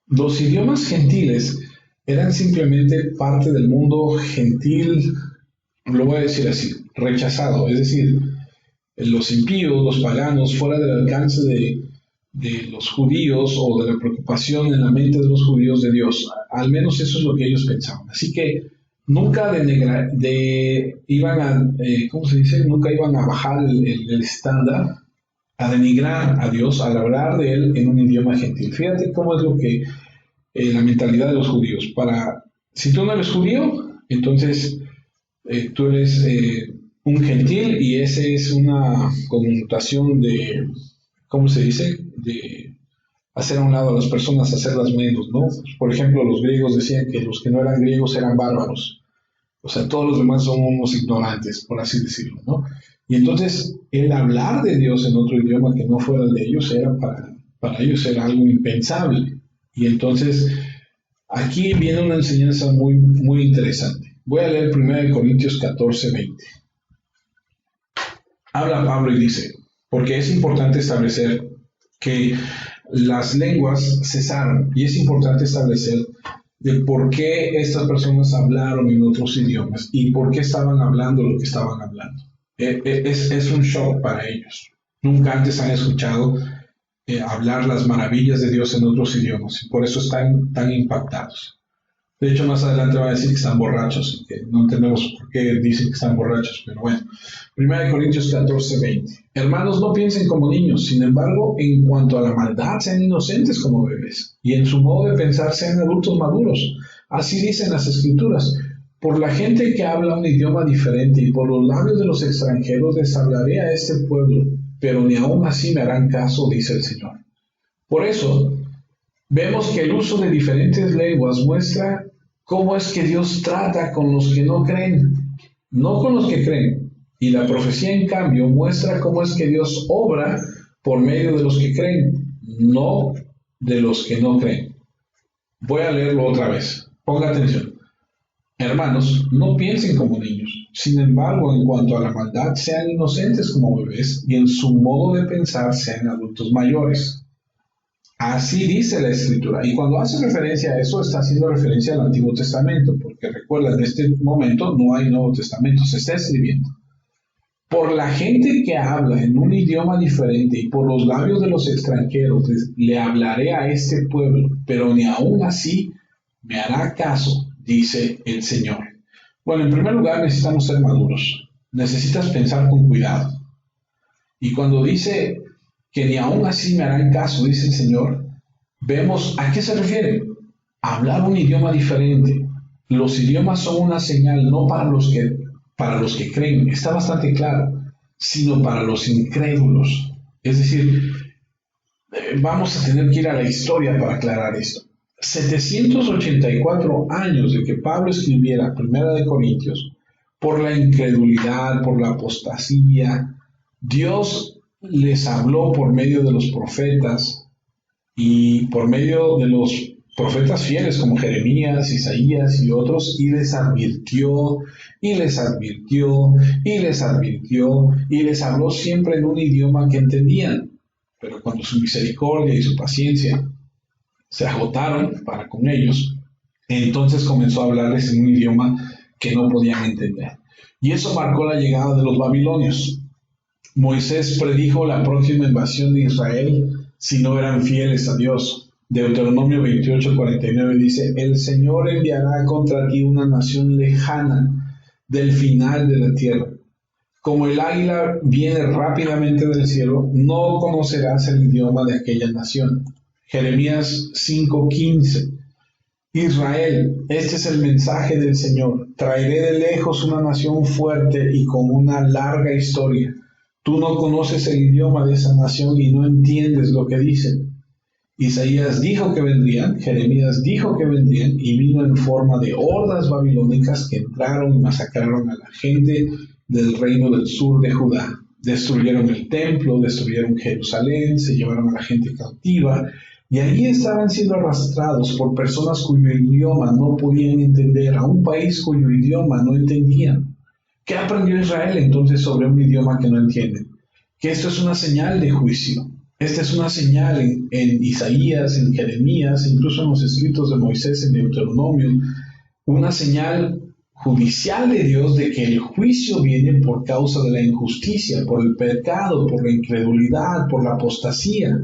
Los idiomas gentiles eran simplemente parte del mundo gentil, lo voy a decir así, rechazado, es decir, los impíos, los paganos, fuera del alcance de los judíos o de la preocupación en la mente de los judíos de Dios. Al menos eso es lo que ellos pensaban. Así que nunca nunca iban a bajar el estándar, a denigrar a Dios, al hablar de Él en un idioma gentil. Fíjate cómo es lo que la mentalidad de los judíos. Si tú no eres judío, entonces tú eres un gentil y esa es una connotación de, ¿cómo se dice? De hacer a un lado a las personas, hacerlas menos, ¿no? Por ejemplo, los griegos decían que los que no eran griegos eran bárbaros. O sea, todos los demás son unos ignorantes, por así decirlo, ¿no? Y entonces, el hablar de Dios en otro idioma que no fuera el de ellos era para ellos era algo impensable. Y entonces, aquí viene una enseñanza muy, muy interesante. Voy a leer 1 Corintios 14:20. Habla Pablo y dice, porque es importante establecer que las lenguas cesaron y es importante establecer de por qué estas personas hablaron en otros idiomas y por qué estaban hablando lo que estaban hablando. Es un shock para ellos. Nunca antes han escuchado hablar las maravillas de Dios en otros idiomas y por eso están tan impactados. De hecho, más adelante va a decir que están borrachos, que no entendemos por qué dicen que están borrachos, pero bueno. 1 Corintios 14:20. Hermanos, no piensen como niños, sin embargo, en cuanto a la maldad, sean inocentes como bebés, y en su modo de pensar sean adultos maduros. Así dicen las Escrituras. Por la gente que habla un idioma diferente y por los labios de los extranjeros les hablaré a este pueblo, pero ni aun así me harán caso, dice el Señor. Por eso, vemos que el uso de diferentes lenguas muestra cómo es que Dios trata con los que no creen, no con los que creen. Y la profecía, en cambio, muestra cómo es que Dios obra por medio de los que creen, no de los que no creen. Voy a leerlo otra vez. Ponga atención. Hermanos, no piensen como niños. Sin embargo, en cuanto a la maldad, sean inocentes como bebés y en su modo de pensar sean adultos mayores. Así dice la Escritura. Y cuando hace referencia a eso, está haciendo referencia al Antiguo Testamento, porque recuerda, en este momento no hay Nuevo Testamento, se está escribiendo. Por la gente que habla en un idioma diferente y por los labios de los extranjeros, le hablaré a este pueblo, pero ni aun así me hará caso, dice el Señor. Bueno, en primer lugar necesitamos ser maduros. Necesitas pensar con cuidado. Y cuando dice que ni aun así me harán caso, dice el Señor, vemos a qué se refiere. A hablar un idioma diferente. Los idiomas son una señal no para los que creen, está bastante claro, sino para los incrédulos. Es decir, vamos a tener que ir a la historia para aclarar esto. 784 años de que Pablo escribiera 1 Corintios, por la incredulidad, por la apostasía, Dios les habló por medio de los profetas y por medio de los profetas fieles como Jeremías, Isaías y otros, y les advirtió, y les advirtió, y les advirtió, y les habló siempre en un idioma que entendían. Pero cuando su misericordia y su paciencia se agotaron para con ellos, entonces comenzó a hablarles en un idioma que no podían entender. Y eso marcó la llegada de los babilonios. Moisés predijo la próxima invasión de Israel si no eran fieles a Dios. Deuteronomio 28:49 dice, el Señor enviará contra ti una nación lejana del final de la tierra. Como el águila viene rápidamente del cielo, no conocerás el idioma de aquella nación. Jeremías 5:15. Israel, este es el mensaje del Señor. Traeré de lejos una nación fuerte y con una larga historia. Tú no conoces el idioma de esa nación y no entiendes lo que dicen. Isaías dijo que vendrían, Jeremías dijo que vendrían y vino en forma de hordas babilónicas que entraron y masacraron a la gente del reino del sur de Judá. Destruyeron el templo, destruyeron Jerusalén, se llevaron a la gente cautiva y allí estaban siendo arrastrados por personas cuyo idioma no podían entender, a un país cuyo idioma no entendían. ¿Qué aprendió Israel entonces sobre un idioma que no entienden? Que esto es una señal de juicio. Esta es una señal en Isaías, en Jeremías, incluso en los escritos de Moisés, en Deuteronomio, una señal judicial de Dios de que el juicio viene por causa de la injusticia, por el pecado, por la incredulidad, por la apostasía.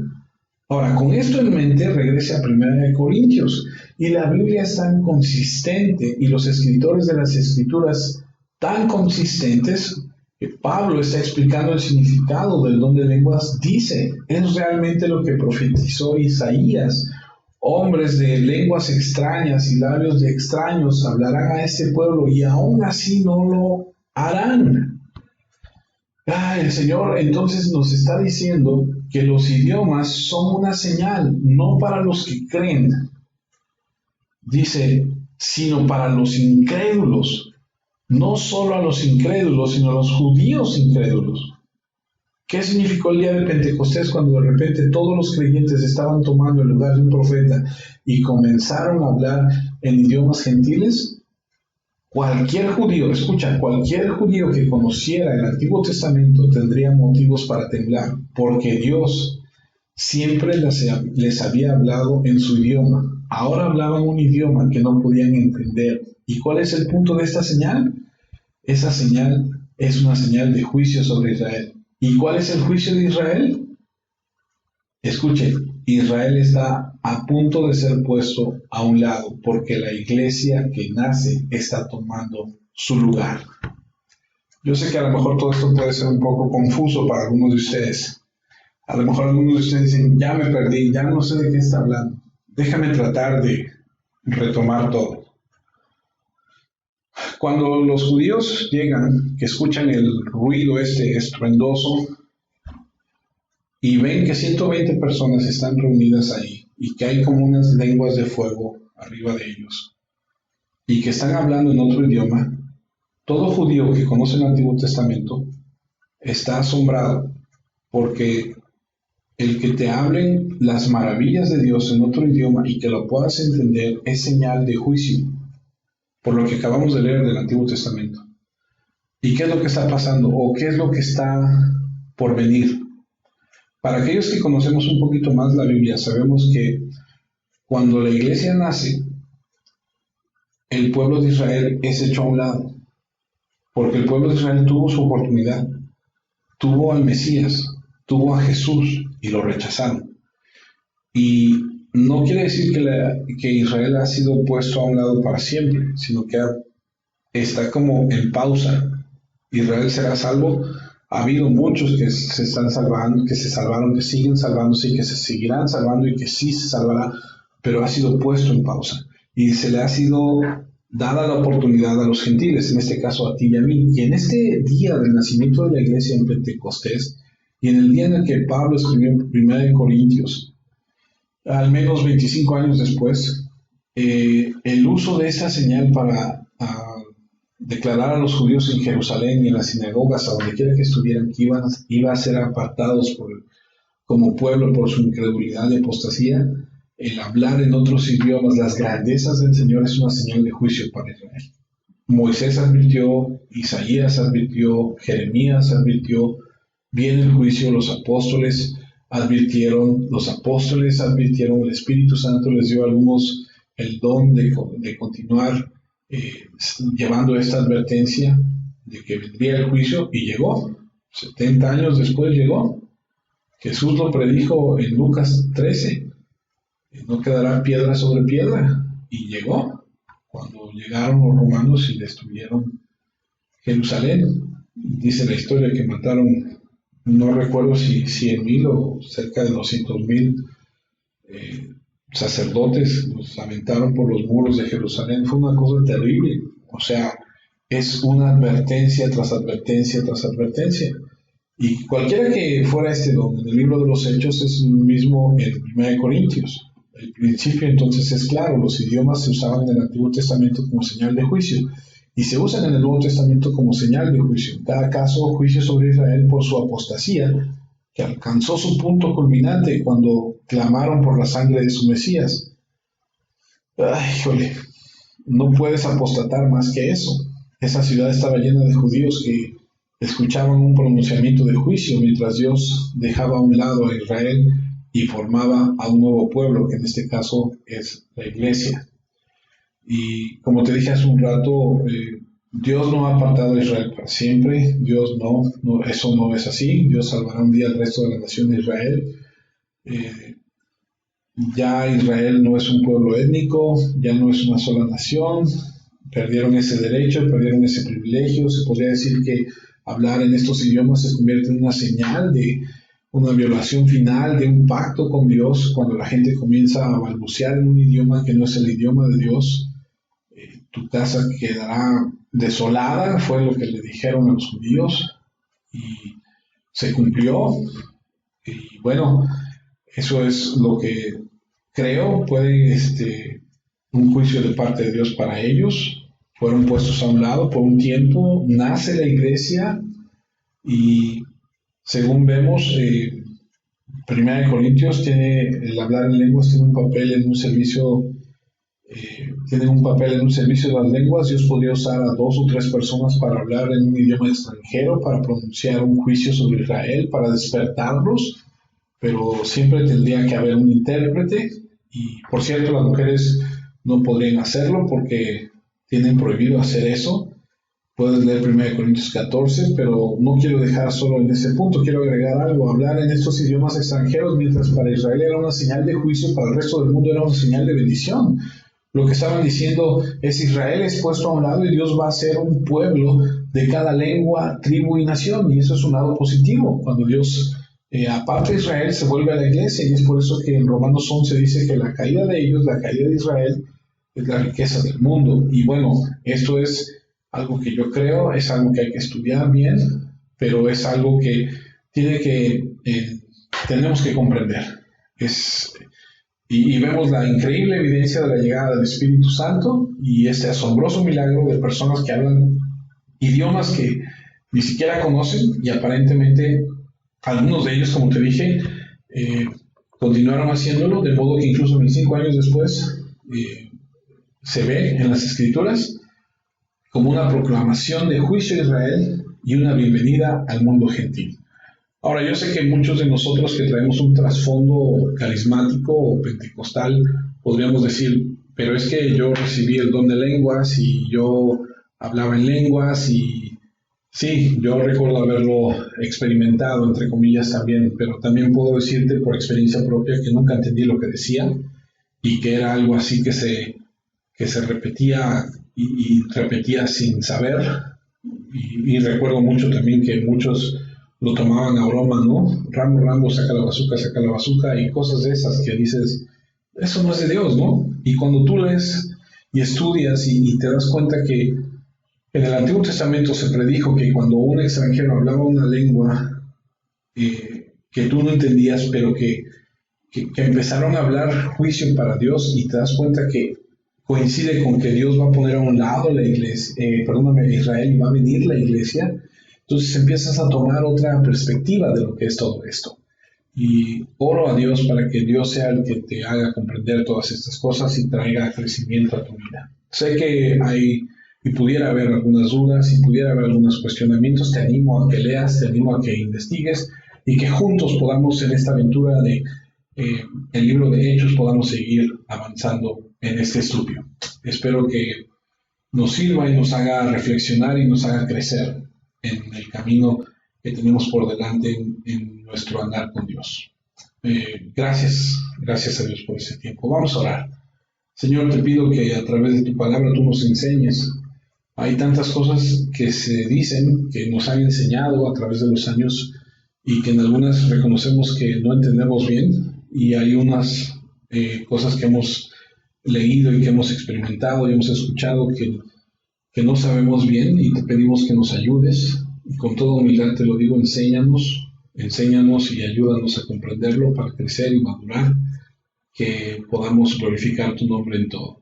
Ahora, con esto en mente, regrese a 1 Corintios, y la Biblia es tan consistente, y los escritores de las Escrituras tan consistentes, que Pablo está explicando el significado del don de lenguas, dice, es realmente lo que profetizó Isaías. Hombres de lenguas extrañas y labios de extraños hablarán a este pueblo y aún así no lo harán. El Señor entonces nos está diciendo que los idiomas son una señal, no para los que creen, dice, sino para los incrédulos. No solo a los incrédulos, sino a los judíos incrédulos. ¿Qué significó el día de Pentecostés cuando de repente todos los creyentes estaban tomando el lugar de un profeta y comenzaron a hablar en idiomas gentiles? Cualquier judío, escucha, cualquier judío que conociera el Antiguo Testamento tendría motivos para temblar, porque Dios siempre les había hablado en su idioma. Ahora hablaban un idioma que no podían entender. ¿Y cuál es el punto de esta señal? Esa señal es una señal de juicio sobre Israel. ¿Y cuál es el juicio de Israel? Escuche, Israel está a punto de ser puesto a un lado porque la iglesia que nace está tomando su lugar. Yo sé que a lo mejor todo esto puede ser un poco confuso para algunos de ustedes. A lo mejor algunos de ustedes dicen, ya me perdí, ya no sé de qué está hablando. Déjame tratar de retomar todo. Cuando los judíos llegan, que escuchan el ruido este estruendoso y ven que 120 personas están reunidas ahí y que hay como unas lenguas de fuego arriba de ellos y que están hablando en otro idioma, todo judío que conoce el Antiguo Testamento está asombrado porque el que te hablen las maravillas de Dios en otro idioma y que lo puedas entender es señal de juicio, por lo que acabamos de leer del Antiguo Testamento. ¿Y qué es lo que está pasando? ¿O qué es lo que está por venir? Para aquellos que conocemos un poquito más la Biblia, sabemos que cuando la iglesia nace, el pueblo de Israel es hecho a un lado, porque el pueblo de Israel tuvo su oportunidad, tuvo al Mesías, tuvo a Jesús y lo rechazaron. Y no quiere decir que Israel ha sido puesto a un lado para siempre, sino que está como en pausa. Israel será salvo. Ha habido muchos que se están salvando, que se salvaron, que siguen salvándose y que se seguirán salvando y que sí se salvará, pero ha sido puesto en pausa. Y se le ha sido dada la oportunidad a los gentiles, en este caso a ti y a mí. Y en este día del nacimiento de la iglesia en Pentecostés, y en el día en el que Pablo escribió en 1 Corintios, al menos 25 años después, el uso de esa señal para declarar a los judíos en Jerusalén y en las sinagogas, a donde quiera que estuvieran, que iba a ser apartados como pueblo por su incredulidad y apostasía, el hablar en otros idiomas, las grandezas del Señor es una señal de juicio para Israel. Moisés advirtió, Isaías advirtió, Jeremías advirtió, viene el juicio, los apóstoles advirtieron, el Espíritu Santo les dio a algunos el don de continuar llevando esta advertencia de que vendría el juicio y llegó. 70 años después llegó. Jesús lo predijo en Lucas 13, no quedará piedra sobre piedra, y llegó cuando llegaron los romanos y destruyeron Jerusalén. Dice la historia que mataron, no recuerdo si 100,000 o cerca de 200,000 sacerdotes, los aventaron por los muros de Jerusalén. Fue una cosa terrible. O sea, es una advertencia tras advertencia tras advertencia. Y cualquiera que fuera este don, en el libro de los Hechos es el mismo en 1 Corintios. El principio entonces es claro, los idiomas se usaban en el Antiguo Testamento como señal de juicio y se usan en el Nuevo Testamento como señal de juicio. En cada caso, juicio sobre Israel por su apostasía, que alcanzó su punto culminante cuando clamaron por la sangre de su Mesías. Ay, híjole, no puedes apostatar más que eso. Esa ciudad estaba llena de judíos que escuchaban un pronunciamiento de juicio mientras Dios dejaba a un lado a Israel y formaba a un nuevo pueblo, que en este caso es la iglesia. Y como te dije hace un rato, Dios no ha apartado a Israel para siempre. Dios no, eso no es así. Dios salvará un día al resto de la nación de Israel. Ya Israel no es un pueblo étnico, ya no es una sola nación. Perdieron ese derecho, perdieron ese privilegio. Se podría decir que hablar en estos idiomas se convierte en una señal de una violación final de un pacto con Dios, cuando la gente comienza a balbucear en un idioma que no es el idioma de Dios. Tu casa quedará desolada, fue lo que le dijeron a los judíos, y se cumplió. Y bueno, eso es lo que creo puede un juicio de parte de Dios para ellos. Fueron puestos a un lado por un tiempo, nace la iglesia y según vemos, 1 Corintios tiene, el hablar en lenguas tiene un papel en un servicio tienen un papel en un servicio de las lenguas, Dios podría usar a 2 o 3 personas para hablar en un idioma extranjero, para pronunciar un juicio sobre Israel, para despertarlos, pero siempre tendría que haber un intérprete. Y por cierto, las mujeres no podrían hacerlo porque tienen prohibido hacer eso. Puedes leer 1 Corintios 14, pero no quiero dejar solo en ese punto, quiero agregar algo. Hablar en estos idiomas extranjeros, mientras para Israel era una señal de juicio, para el resto del mundo era una señal de bendición. Lo que estaban diciendo es: Israel es puesto a un lado y Dios va a ser un pueblo de cada lengua, tribu y nación, y eso es un lado positivo. Cuando Dios aparte de Israel, se vuelve a la iglesia, y es por eso que en Romanos 11 dice que la caída de ellos, la caída de Israel, es la riqueza del mundo. Y bueno, esto es algo que yo creo, es algo que hay que estudiar bien, pero es algo que tenemos que comprender. Y vemos la increíble evidencia de la llegada del Espíritu Santo y este asombroso milagro de personas que hablan idiomas que ni siquiera conocen, y aparentemente algunos de ellos, como te dije, continuaron haciéndolo, de modo que incluso 25 años después se ve en las Escrituras como una proclamación de juicio a Israel y una bienvenida al mundo gentil. Ahora, yo sé que muchos de nosotros que traemos un trasfondo carismático o pentecostal podríamos decir: pero es que yo recibí el don de lenguas y yo hablaba en lenguas, y sí, yo recuerdo haberlo experimentado, entre comillas, también, pero también puedo decirte por experiencia propia que nunca entendí lo que decía, y que era algo así que se repetía y repetía sin saber. Y recuerdo mucho también que muchos lo tomaban a broma, ¿no? Rambo, Rambo, saca la bazooka, y cosas de esas que dices: eso no es de Dios, ¿no? Y cuando tú lees y estudias y te das cuenta que en el Antiguo Testamento se predijo que cuando un extranjero hablaba una lengua que tú no entendías, pero que empezaron a hablar juicio para Dios, y te das cuenta que coincide con que Dios va a poner a un lado la iglesia, Israel, y va a venir la iglesia. Entonces empiezas a tomar otra perspectiva de lo que es todo esto. Y oro a Dios para que Dios sea el que te haga comprender todas estas cosas y traiga crecimiento a tu vida. Sé que pudiera haber algunas dudas y pudiera haber algunos cuestionamientos. Te animo a que leas, te animo a que investigues, y que juntos podamos en esta aventura de el libro de Hechos podamos seguir avanzando en este estudio. Espero que nos sirva y nos haga reflexionar y nos haga crecer en el camino que tenemos por delante en nuestro andar con Dios. Gracias a Dios por ese tiempo. Vamos a orar. Señor, te pido que a través de tu palabra tú nos enseñes. Hay tantas cosas que se dicen, que nos han enseñado a través de los años, y que en algunas reconocemos que no entendemos bien, y hay unas cosas que hemos leído y que hemos experimentado y hemos escuchado que no sabemos bien, y te pedimos que nos ayudes. Y con toda humildad te lo digo: enséñanos y ayúdanos a comprenderlo para crecer y madurar, que podamos glorificar tu nombre en todo.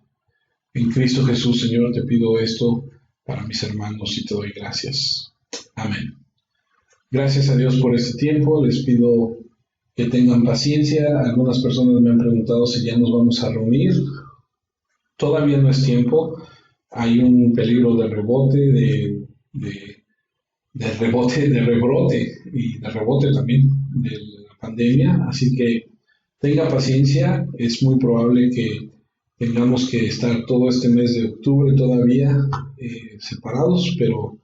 En Cristo Jesús, Señor, te pido esto para mis hermanos y te doy gracias. Amén. Gracias a Dios por este tiempo. Les pido que tengan paciencia. Algunas personas me han preguntado si ya nos vamos a reunir. Todavía no es tiempo. Hay un peligro de rebote, de rebrote y de rebote también de la pandemia. Así que tenga paciencia. Es muy probable que tengamos que estar todo este mes de octubre todavía separados, pero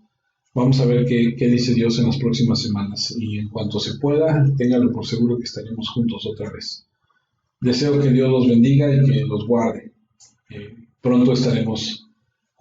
vamos a ver qué dice Dios en las próximas semanas, y en cuanto se pueda, téngalo por seguro que estaremos juntos otra vez. Deseo que Dios los bendiga y que los guarde. Pronto estaremos